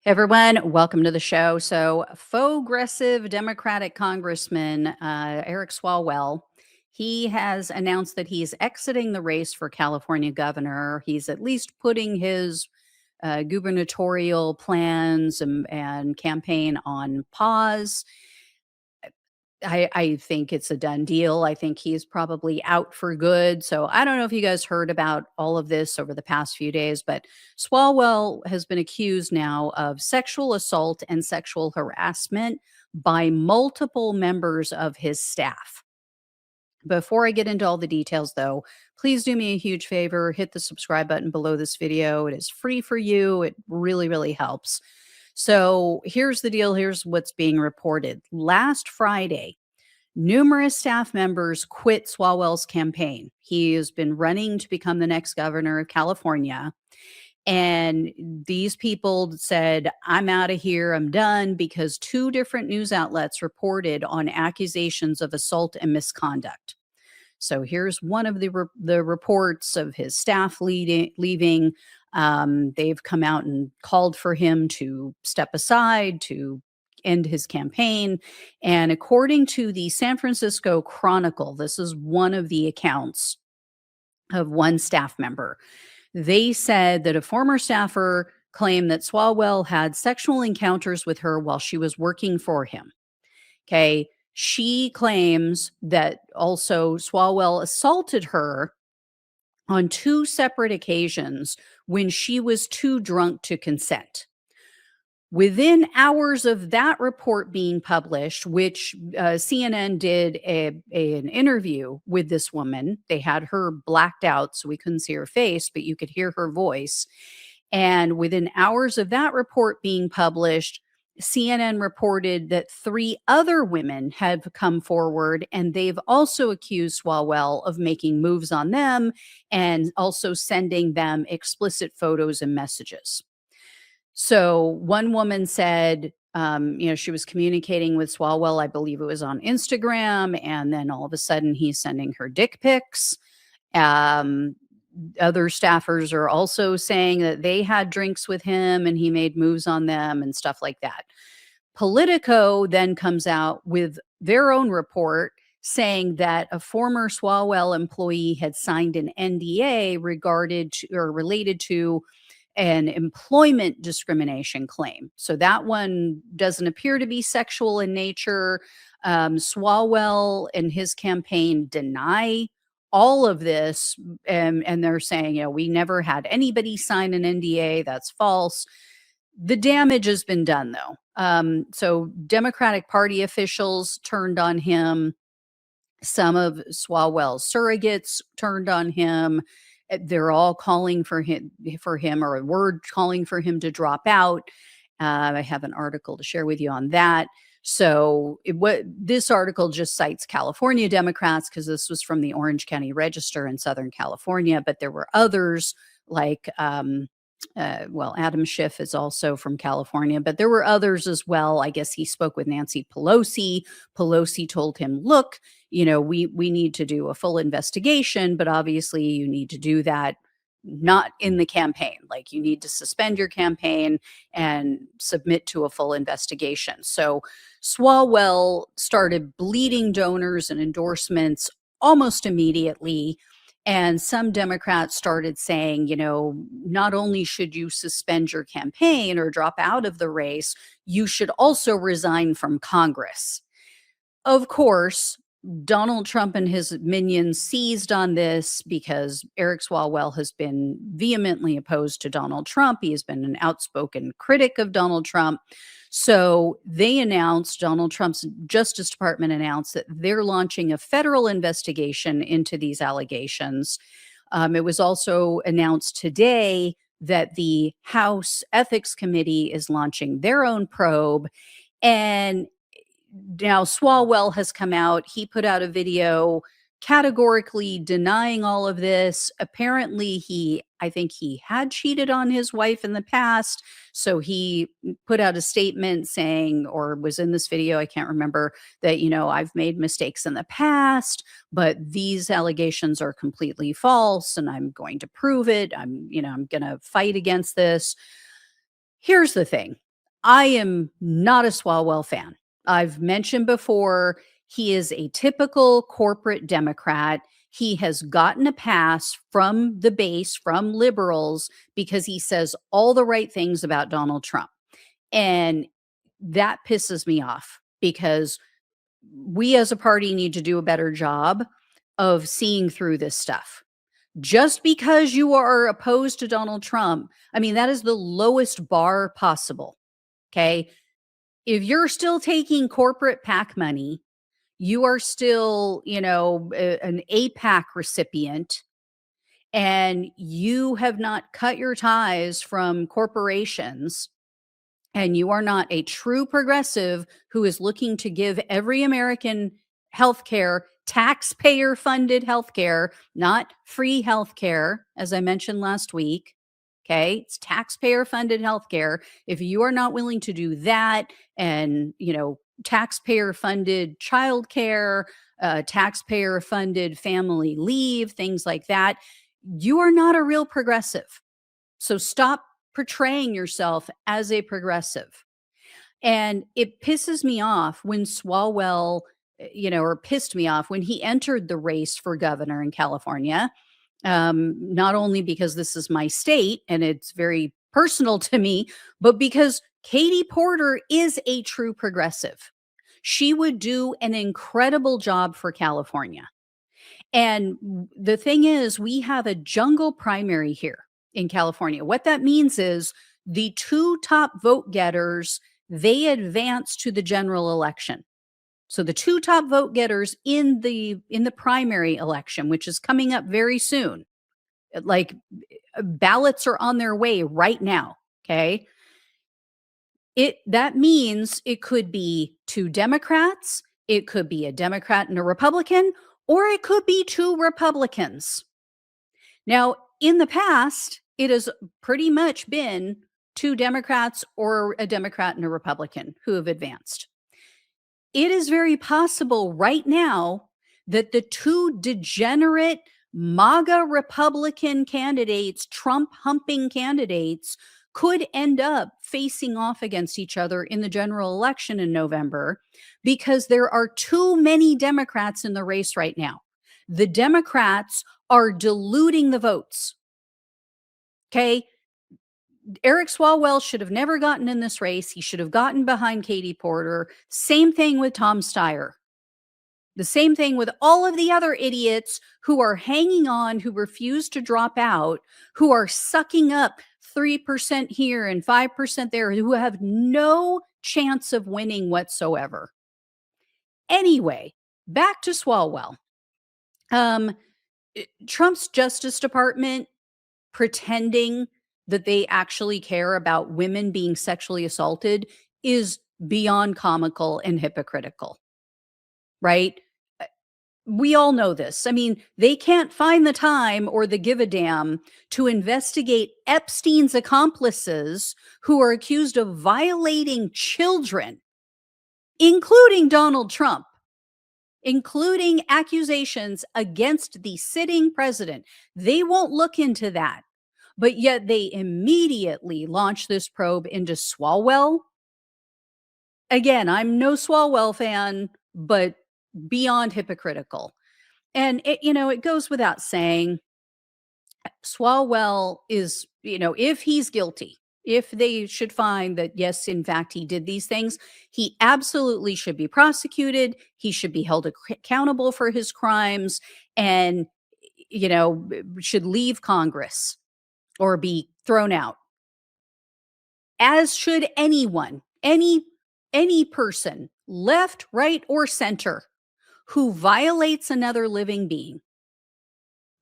Hey everyone, welcome to the show. So, progressive Democratic Congressman Eric Swalwell, he has announced that he's exiting the race for California governor. He's at least putting his gubernatorial plans and campaign on pause. I think it's a done deal. I think he's probably out for good. So I don't know if you guys heard about all of this over the past few days, but Swalwell has been accused now of sexual assault and sexual harassment by multiple members of his staff. Before I get into all the details, though, please do me a huge favor. Hit the subscribe button below this video. It is free for you. It really, really helps. So here's the deal. Here's what's being reported. Last Friday, numerous staff members quit Swalwell's campaign. He has been running to become the next governor of California. And these people said, I'm out of here. I'm done because two different news outlets reported on accusations of assault and misconduct. So here's one of the reports of his staff leaving. They've come out and called for him to step aside, to end his campaign. And according to the San Francisco Chronicle, this is one of the accounts of one staff member. They said that a former staffer claimed that Swalwell had sexual encounters with her while she was working for him. Okay. She claims that also Swalwell assaulted her on two separate occasions when she was too drunk to consent. Within hours of that report being published, which CNN did an interview with this woman, they had her blacked out so we couldn't see her face, but you could hear her voice. And within hours of that report being published, CNN reported that three other women have come forward and they've also accused Swalwell of making moves on them and also sending them explicit photos and messages. So one woman said, she was communicating with Swalwell, I believe it was on Instagram, and then all of a sudden he's sending her dick pics. Um, Other staffers are also saying that they had drinks with him and he made moves on them and stuff like that. Politico then comes out with their own report saying that a former Swalwell employee had signed an NDA regarded to, or related to an employment discrimination claim. So that one doesn't appear to be sexual in nature. Swalwell and his campaign deny all of this, and they're saying, we never had anybody sign an NDA. That's false. The damage has been done, though. So Democratic Party officials turned on him. Some of Swalwell's surrogates turned on him. They're all calling for him, or a word calling for him to drop out. I have an article to share with you on that. So this article just cites California Democrats because this was from the Orange County Register in Southern California, but there were others like Adam Schiff is also from California, but there were others as well. I guess he spoke with Nancy Pelosi. Pelosi told him, look, we need to do a full investigation, but obviously you need to do that not in the campaign. Like you need to suspend your campaign and submit to a full investigation. So Swalwell started bleeding donors and endorsements almost immediately. And some Democrats started saying, not only should you suspend your campaign or drop out of the race, you should also resign from Congress. Of course, Donald Trump and his minions seized on this because Eric Swalwell has been vehemently opposed to Donald Trump. He has been an outspoken critic of Donald Trump. So Donald Trump's Justice Department announced that they're launching a federal investigation into these allegations. It was also announced today that the House Ethics Committee is launching their own probe. And now Swalwell has come out. He put out a video categorically denying all of this. Apparently, I think he had cheated on his wife in the past. So he put out a statement saying, or was in this video, I can't remember, that, I've made mistakes in the past, but these allegations are completely false and I'm going to prove it. I'm going to fight against this. Here's the thing. I am not a Swalwell fan. I've mentioned before, he is a typical corporate Democrat. He has gotten a pass from the base, from liberals, because he says all the right things about Donald Trump. And that pisses me off because we as a party need to do a better job of seeing through this stuff. Just because you are opposed to Donald Trump, I mean, that is the lowest bar possible. Okay. If you're still taking corporate PAC money, you are still, an APAC recipient, and you have not cut your ties from corporations, and you are not a true progressive who is looking to give every American healthcare, taxpayer funded healthcare, not free healthcare, as I mentioned last week. Okay. It's taxpayer funded healthcare. If you are not willing to do that, and, taxpayer funded childcare, taxpayer funded family leave, things like that, you are not a real progressive. So stop portraying yourself as a progressive. And it pisses me off when Swalwell, or pissed me off when he entered the race for governor in California. Not only because this is my state and it's very personal to me, but because Katie Porter is a true progressive. She would do an incredible job for California. And the thing is, we have a jungle primary here in California. What that means is the two top vote getters, they advance to the general election. So the two top vote getters in the primary election, which is coming up very soon, like ballots are on their way right now. Okay. That means it could be two Democrats, it could be a Democrat and a Republican, or it could be two Republicans. Now, in the past, it has pretty much been two Democrats or a Democrat and a Republican who have advanced. It is very possible right now that the two degenerate MAGA Republican candidates, Trump humping candidates, could end up facing off against each other in the general election in November because there are too many Democrats in the race right now. The Democrats are diluting the votes. Okay. Eric Swalwell should have never gotten in this race. He should have gotten behind Katie Porter. Same thing with Tom Steyer. The same thing with all of the other idiots who are hanging on, who refuse to drop out, who are sucking up 3% here and 5% there, who have no chance of winning whatsoever. Anyway, back to Swalwell. Trump's Justice Department pretending that they actually care about women being sexually assaulted is beyond comical and hypocritical, right? We all know this. I mean, they can't find the time or the give a damn to investigate Epstein's accomplices who are accused of violating children, including Donald Trump, including accusations against the sitting president. They won't look into that. But yet they immediately launch this probe into Swalwell. Again, I'm no Swalwell fan, but beyond hypocritical. And it goes without saying, Swalwell is, if he's guilty, if they should find that, yes, in fact, he did these things, he absolutely should be prosecuted. He should be held accountable for his crimes and, should leave Congress or be thrown out, as should anyone, any person, left, right, or center, who violates another living being.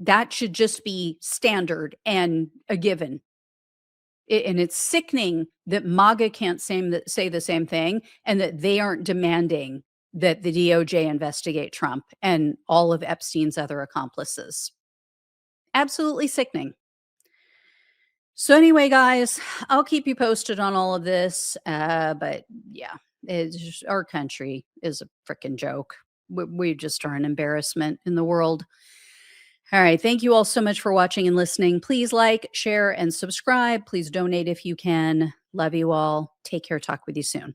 That should just be standard and a given. And it's sickening that MAGA can't say the same thing, and that they aren't demanding that the DOJ investigate Trump and all of Epstein's other accomplices. Absolutely sickening. So anyway, guys, I'll keep you posted on all of this. But yeah, our country is a freaking joke. We just are an embarrassment in the world. All right. Thank you all so much for watching and listening. Please like, share, and subscribe. Please donate if you can. Love you all. Take care. Talk with you soon.